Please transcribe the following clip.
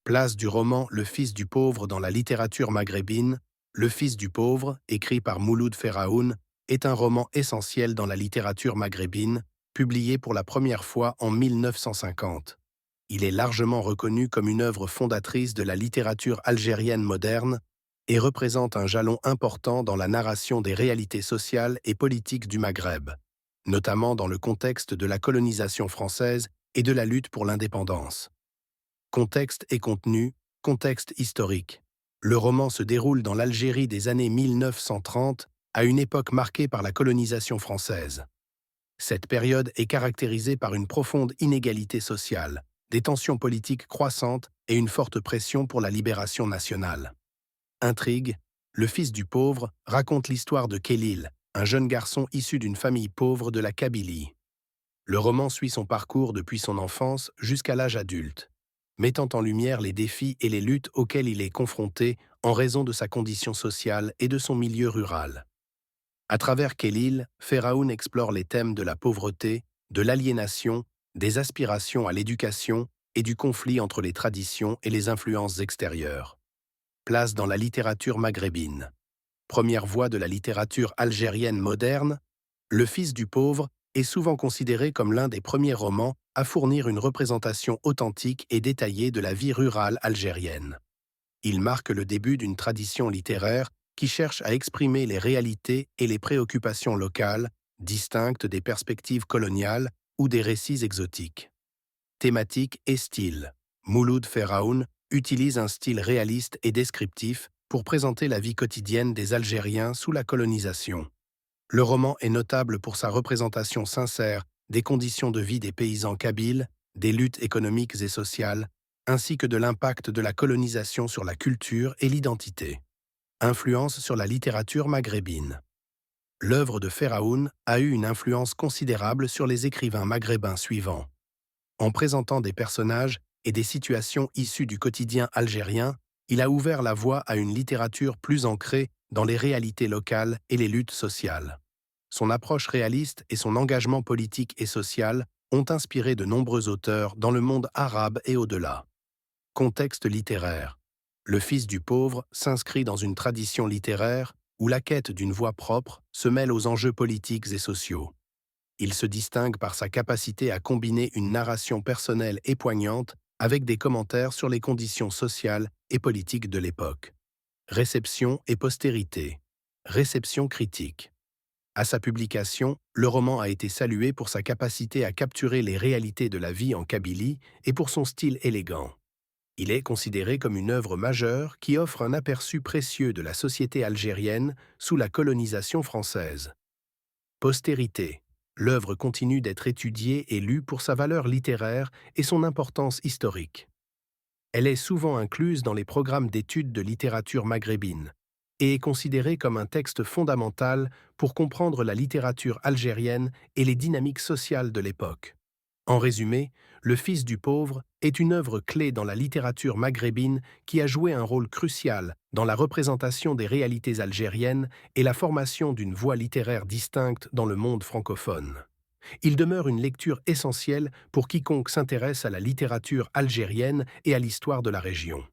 Place du roman Le Fils du pauvre dans la littérature maghrébine. Le Fils du pauvre, écrit par Mouloud Ferraoun, est un roman essentiel dans la littérature maghrébine, publié pour la première fois en 1950. Il est largement reconnu comme une œuvre fondatrice de la littérature algérienne moderne et représente un jalon important dans la narration des réalités sociales et politiques du Maghreb, notamment dans le contexte de la colonisation française et de la lutte pour l'indépendance. Contexte et contenu, contexte historique. Le roman se déroule dans l'Algérie des années 1930, à une époque marquée par la colonisation française. Cette période est caractérisée par une profonde inégalité sociale, des tensions politiques croissantes et une forte pression pour la libération nationale. Intrigue, Le Fils du pauvre raconte l'histoire de Kélil, un jeune garçon issu d'une famille pauvre de la Kabylie. Le roman suit son parcours depuis son enfance jusqu'à l'âge adulte, mettant en lumière les défis et les luttes auxquels il est confronté en raison de sa condition sociale et de son milieu rural. À travers Kélil, Ferraoun explore les thèmes de la pauvreté, de l'aliénation, des aspirations à l'éducation et du conflit entre les traditions et les influences extérieures. Place dans la littérature maghrébine. Première voie de la littérature algérienne moderne, Le Fils du pauvre est souvent considéré comme l'un des premiers romans à fournir une représentation authentique et détaillée de la vie rurale algérienne. Il marque le début d'une tradition littéraire qui cherche à exprimer les réalités et les préoccupations locales, distinctes des perspectives coloniales ou des récits exotiques. Thématique et style. Mouloud Ferraoun utilise un style réaliste et descriptif pour présenter la vie quotidienne des Algériens sous la colonisation. Le roman est notable pour sa représentation sincère des conditions de vie des paysans kabyles, des luttes économiques et sociales, ainsi que de l'impact de la colonisation sur la culture et l'identité. Influence sur la littérature maghrébine. L'œuvre de Ferraoun a eu une influence considérable sur les écrivains maghrébins suivants. En présentant des personnages et des situations issues du quotidien algérien, il a ouvert la voie à une littérature plus ancrée dans les réalités locales et les luttes sociales. Son approche réaliste et son engagement politique et social ont inspiré de nombreux auteurs dans le monde arabe et au-delà. Contexte littéraire. Le Fils du pauvre s'inscrit dans une tradition littéraire où la quête d'une voix propre se mêle aux enjeux politiques et sociaux. Il se distingue par sa capacité à combiner une narration personnelle et poignante avec des commentaires sur les conditions sociales et politiques de l'époque. Réception et postérité. Réception critique. À sa publication, le roman a été salué pour sa capacité à capturer les réalités de la vie en Kabylie et pour son style élégant. Il est considéré comme une œuvre majeure qui offre un aperçu précieux de la société algérienne sous la colonisation française. Postérité. L'œuvre continue d'être étudiée et lue pour sa valeur littéraire et son importance historique. Elle est souvent incluse dans les programmes d'études de littérature maghrébine et est considérée comme un texte fondamental pour comprendre la littérature algérienne et les dynamiques sociales de l'époque. En résumé, Le Fils du pauvre est une œuvre clé dans la littérature maghrébine qui a joué un rôle crucial dans la représentation des réalités algériennes et la formation d'une voix littéraire distincte dans le monde francophone. Il demeure une lecture essentielle pour quiconque s'intéresse à la littérature algérienne et à l'histoire de la région.